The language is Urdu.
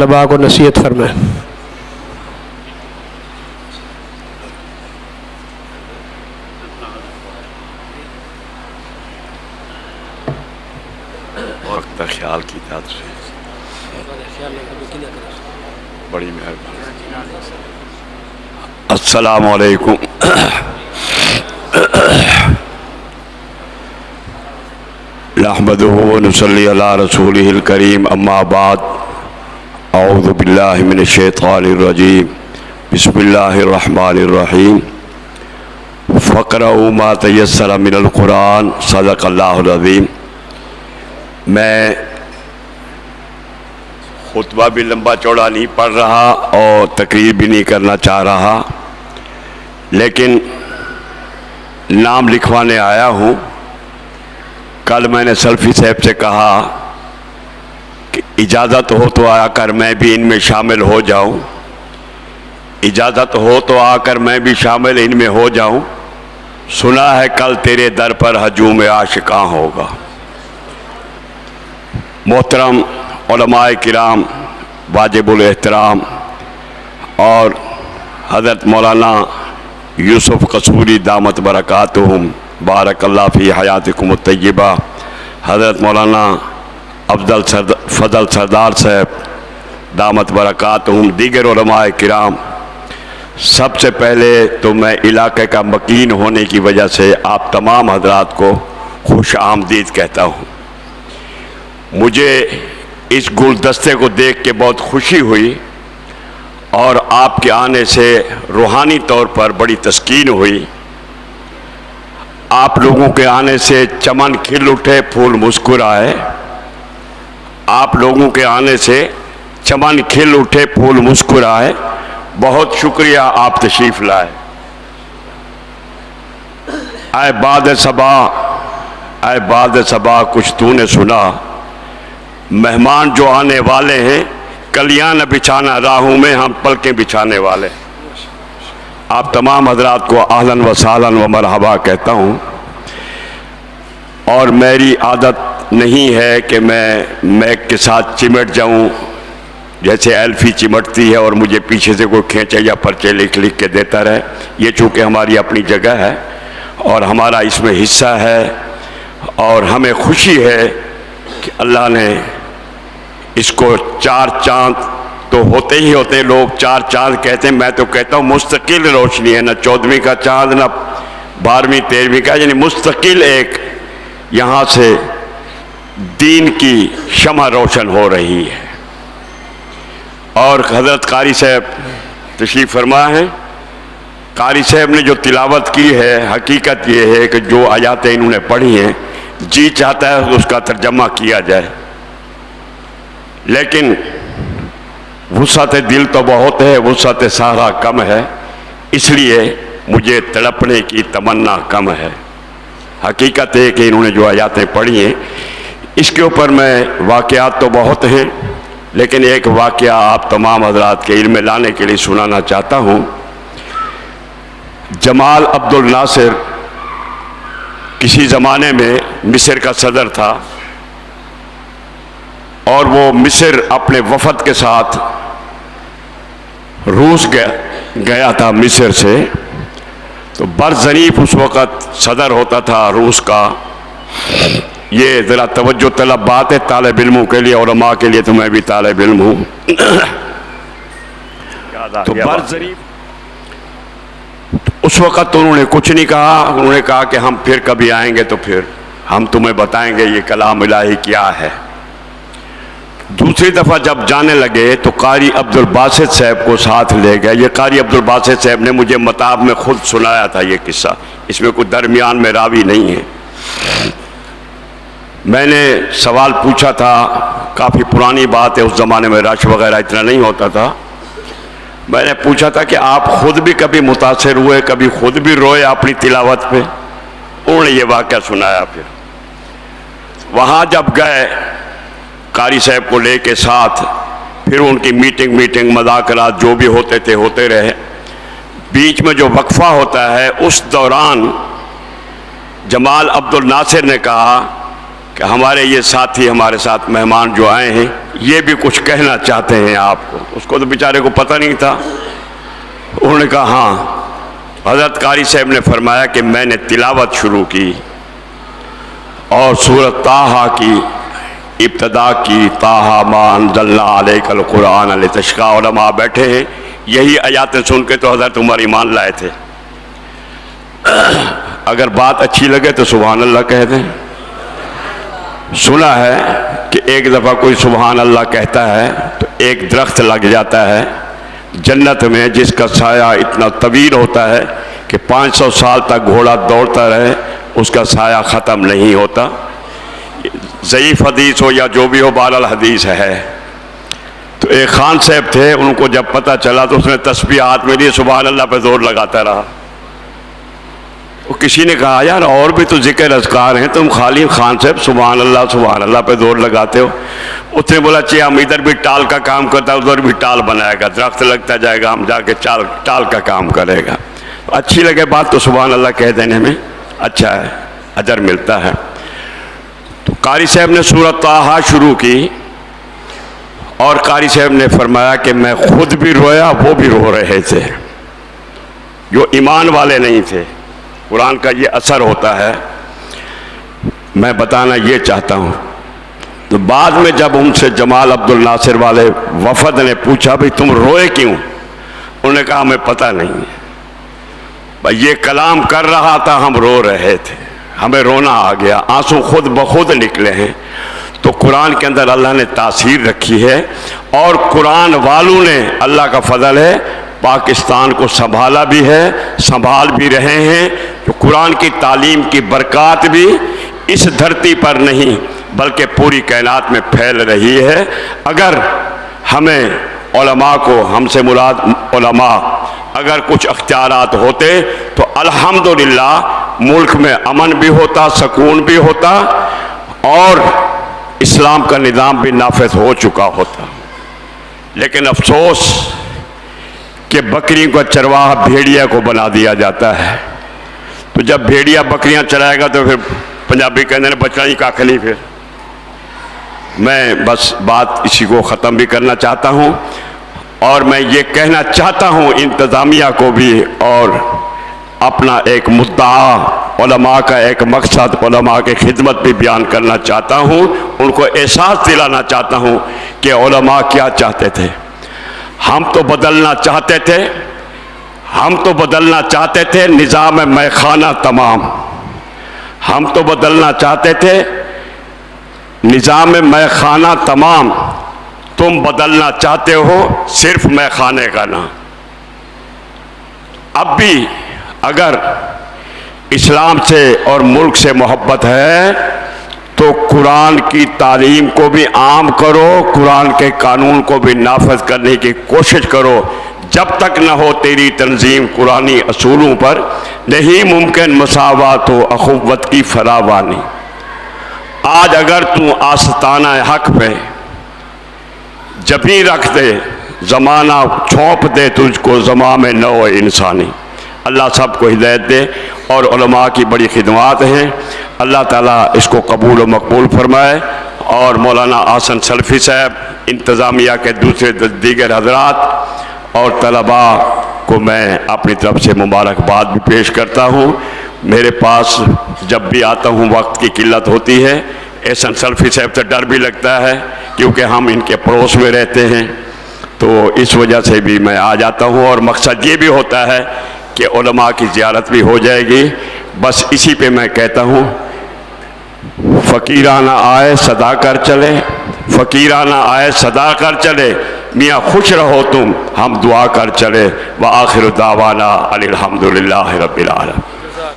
طلباء کو نصیحت فرمائیں۔ وقت کا خیال کی ذات سے بڑی مہربانی۔ السلام علیکم۔ نحمدہ ونصلی علی رسولہ الکریم، اما بعد، اعوذ باللہ من الشیطان الرجیم، بسم اللہ الرحمن الرحیم۔ فقرؤوا ما تیسر من القرآن، صدق اللہ العظیم۔ میں خطبہ بھی لمبا چوڑا نہیں پڑھ رہا اور تقریر بھی نہیں کرنا چاہ رہا، لیکن نام لکھوانے آیا ہوں۔ کل میں نے سلفی صاحب سے کہا کہ اجازت ہو تو آ کر میں بھی ان میں شامل ہو جاؤں، اجازت ہو تو آ کر میں بھی شامل ان میں ہو جاؤں۔ سنا ہے کل تیرے در پر ہجوم عاشقاں ہوگا۔ محترم علماء کرام واجب الاحترام اور حضرت مولانا یوسف قصوری دامت برکاتہم، بارک اللہ فی حیاتکم الطیبہ، حضرت مولانا فضل سردار صاحب دامت برکاتہم، دیگر علماء کرام، سب سے پہلے تو میں علاقے کا مکین ہونے کی وجہ سے آپ تمام حضرات کو خوش آمدید کہتا ہوں۔ مجھے اس گلدستے کو دیکھ کے بہت خوشی ہوئی اور آپ کے آنے سے روحانی طور پر بڑی تسکین ہوئی۔ آپ لوگوں کے آنے سے چمن کھل اٹھے، پھول مسکرائے۔ آپ لوگوں کے آنے سے چمن کھل اٹھے، پھول مسکرائے۔ بہت شکریہ، آپ تشریف لائے۔ اے باد صبا، اے باد صبا، کچھ تو نے سنا؟ مہمان جو آنے والے ہیں، کلیاں نہ بچھانا راہوں میں، ہم پلکیں بچھانے والے۔ آپ تمام حضرات کو اہلاً و سہلاً و مرحبا کہتا ہوں۔ اور میری عادت نہیں ہے کہ میں میک کے ساتھ چمٹ جاؤں جیسے ایلفی چمٹتی ہے اور مجھے پیچھے سے کوئی کھینچے یا پرچے لکھ کے دیتا رہے۔ یہ چونکہ ہماری اپنی جگہ ہے اور ہمارا اس میں حصہ ہے، اور ہمیں خوشی ہے کہ اللہ نے اس کو چار چاند تو ہوتے ہی ہوتے ہیں، لوگ چار چاند کہتے ہیں، میں تو کہتا ہوں مستقل روشنی ہے، نہ 14ویں کا چاند نہ 12ویں 13ویں کا، یعنی مستقل ایک یہاں سے دین کی شمع روشن ہو رہی ہے۔ اور حضرت قاری صاحب تشریف فرما ہے۔ قاری صاحب نے جو تلاوت کی ہے، حقیقت یہ ہے کہ جو آیاتیں انہوں نے پڑھی ہیں، جی چاہتا ہے کہ اس کا ترجمہ کیا جائے، لیکن وسعت دل تو بہت ہے، وسعت سہرا کم ہے، اس لیے مجھے تڑپنے کی تمنا کم ہے۔ حقیقت ہے کہ انہوں نے جو آیاتیں پڑھی ہیں، اس کے اوپر میں واقعات تو بہت ہیں، لیکن ایک واقعہ آپ تمام حضرات کے علم لانے کے لیے سنانا چاہتا ہوں۔ جمال عبد الناصر کسی زمانے میں مصر کا صدر تھا، اور وہ مصر اپنے وفد کے ساتھ روس گیا تھا مصر سے۔ تو برظریف اس وقت صدر ہوتا تھا روس کا۔ یہ ذرا توجہ طلب بات ہے طالب علموں کے لیے، علماء کے لیے، تو میں بھی طالب علم ہوں۔ تو برظریف اس وقت انہوں نے کچھ نہیں کہا، انہوں نے کہا کہ ہم پھر کبھی آئیں گے تو پھر ہم تمہیں بتائیں گے یہ کلام الہی کیا ہے۔ دوسری دفعہ جب جانے لگے تو قاری عبد الباسط صاحب کو ساتھ لے گئے۔ یہ قاری عبد الباسط صاحب نے مجھے مطاب میں خود سنایا تھا یہ قصہ، اس میں کوئی درمیان میں راوی نہیں ہے۔ میں نے سوال پوچھا تھا، کافی پرانی بات ہے، اس زمانے میں رش وغیرہ اتنا نہیں ہوتا تھا۔ میں نے پوچھا تھا کہ آپ خود بھی کبھی متاثر ہوئے، کبھی خود بھی روئے اپنی تلاوت پہ؟ انہوں نے یہ واقعہ سنایا۔ پھر وہاں جب گئے قاری صاحب کو لے کے ساتھ، پھر ان کی میٹنگ مذاکرات جو بھی ہوتے تھے ہوتے رہے۔ بیچ میں جو وقفہ ہوتا ہے، اس دوران جمال عبد الناصر نے کہا کہ ہمارے یہ ساتھی، ہمارے ساتھ مہمان جو آئے ہیں، یہ بھی کچھ کہنا چاہتے ہیں آپ کو. اس کو تو بیچارے کو پتہ نہیں تھا. انہوں نے کہا ہاں. حضرت قاری صاحب نے فرمایا کہ میں نے تلاوت شروع کی اور سورۃ طٰہٰ کی ابتدا کی. طٰہٰ ما انزلنا علیک القرآن لتشقیٰ. علماء بیٹھے ہیں, یہی آیاتیں سن کے تو حضرت عمر ایمان لائے تھے. اگر بات اچھی لگے تو سبحان اللہ کہہ دیں. سنا ہے کہ ایک دفعہ کوئی سبحان اللہ کہتا ہے تو ایک درخت لگ جاتا ہے جنت میں جس کا سایہ اتنا طویل ہوتا ہے کہ 500 سال تک گھوڑا دوڑتا رہے اس کا سایہ ختم نہیں ہوتا. ضعیف حدیث ہو یا جو بھی ہو, بہرحال حدیث ہے. تو ایک خان صاحب تھے, ان کو جب پتہ چلا تو اس نے تسبیح ہاتھ میں لی, سبحان اللہ پہ زور لگاتا رہا. وہ کسی نے کہا یار اور بھی تو ذکر اذکار ہیں, تم خالی خان صاحب سبحان اللہ پہ زور لگاتے ہو. اس نے بولا چاہیے ہم ادھر بھی ٹال کا کام کرتا ہے, ادھر بھی ٹال بنائے گا, درخت لگتا جائے گا, ہم جا کے ٹال کا کام کرے گا. اچھی لگے بات تو سبحان اللہ کہہ دینے میں اچھا ہے, اجر ملتا ہے. تو قاری صاحب نے سورۃ طٰہٰ شروع کی اور قاری صاحب نے فرمایا کہ میں خود بھی رویا, وہ بھی رو رہے تھے جو ایمان والے نہیں تھے. قرآن کا یہ اثر ہوتا ہے. میں بتانا یہ چاہتا ہوں. تو بعد میں جب ان سے جمال عبد الناصر والے وفد نے پوچھا بھئی تم روئے کیوں, انہوں نے کہا ہمیں پتہ نہیں ہے, بھئی یہ کلام کر رہا تھا ہم رو رہے تھے, ہمیں رونا آ گیا, آنسو خود بخود نکلے ہیں. تو قرآن کے اندر اللہ نے تاثیر رکھی ہے اور قرآن والوں نے, اللہ کا فضل ہے, پاکستان کو سنبھالا بھی ہے, سنبھال بھی رہے ہیں. جو قرآن کی تعلیم کی برکات بھی اس دھرتی پر نہیں بلکہ پوری کائنات میں پھیل رہی ہے. اگر ہمیں علماء کو, ہم سے مراد علماء, اگر کچھ اختیارات ہوتے تو الحمدللہ ملک میں امن بھی ہوتا, سکون بھی ہوتا اور اسلام کا نظام بھی نافذ ہو چکا ہوتا. لیکن افسوس کہ بکری کا چرواہ بھیڑیا کو بنا دیا جاتا ہے. تو جب بھیڑیا بکریاں چرائے گا تو پھر پنجابی کہتے ہیں بچنا ہی کاکھ نہیں. پھر میں بس بات اسی کو ختم بھی کرنا چاہتا ہوں اور میں یہ کہنا چاہتا ہوں انتظامیہ کو بھی اور اپنا ایک مدعا, علماء کا ایک مقصد, علماء کی خدمت بھی بیان کرنا چاہتا ہوں. ان کو احساس دلانا چاہتا ہوں کہ علماء کیا چاہتے تھے. ہم تو بدلنا چاہتے تھے نظام میخانہ تمام. ہم تو بدلنا چاہتے تھے نظام میخانہ تمام. تم بدلنا چاہتے ہو صرف میخانے کا نام. اب بھی اگر اسلام سے اور ملک سے محبت ہے تو قرآن کی تعلیم کو بھی عام کرو, قرآن کے قانون کو بھی نافذ کرنے کی کوشش کرو. جب تک نہ ہو تیری تنظیم قرآنی اصولوں پر نہیں ممکن مساوات و اخوت کی فراوانی. آج اگر تو آستانہ حق پہ جبیں رکھ دے, زمانہ چھونپ دے تجھ کو زمام نو انسانی. اللہ سب کو ہدایت دے اور علماء کی بڑی خدمات ہیں. اللہ تعالیٰ اس کو قبول و مقبول فرمائے. اور مولانا احسن سلفی صاحب, انتظامیہ کے دوسرے دیگر حضرات اور طلباء کو میں اپنی طرف سے مبارکباد بھی پیش کرتا ہوں. میرے پاس جب بھی آتا ہوں وقت کی قلت ہوتی ہے. احسن سلفی صاحب سے ڈر بھی لگتا ہے کیونکہ ہم ان کے پڑوس میں رہتے ہیں, تو اس وجہ سے بھی میں آ جاتا ہوں. اور مقصد یہ بھی ہوتا ہے کہ علماء کی زیارت بھی ہو جائے گی. بس اسی پہ میں کہتا ہوں فقیرانہ آئے صدا کر چلے, فقیرانہ آئے صدا کر چلے, میاں خوش رہو تم ہم دعا کر چلے. وآخر دعوانا الحمدللہ رب العالمین.